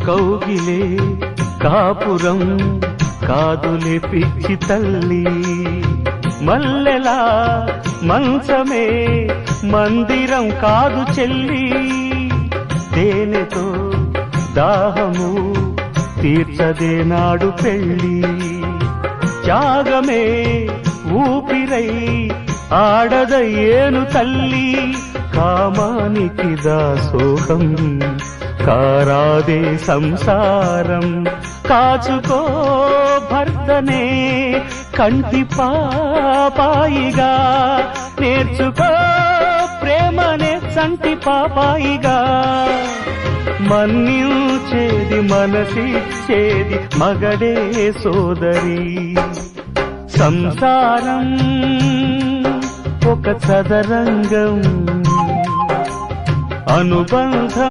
కౌగిలే కాపురం కాదులే పిచ్చి తల్లి, మల్లెలా మంచమే మందిరం కాదు చెల్లి, తేనెతో దాహము తీర్చదే నాడు పెళ్ళి, త్యాగమే ఊపిరై ఆడదయ్యేను తల్లి, కామానికి దాసోహం కారాదే సంసారం, కాచుకో భర్తనే కంటి పాపాయిగా, నేర్చుకో ప్రేమనే సంటి పాపాయిగా, మన్నించేది మనసిచ్చేది మగడే సోదరి, సంసారం ఒక చదరంగం అనుబంధం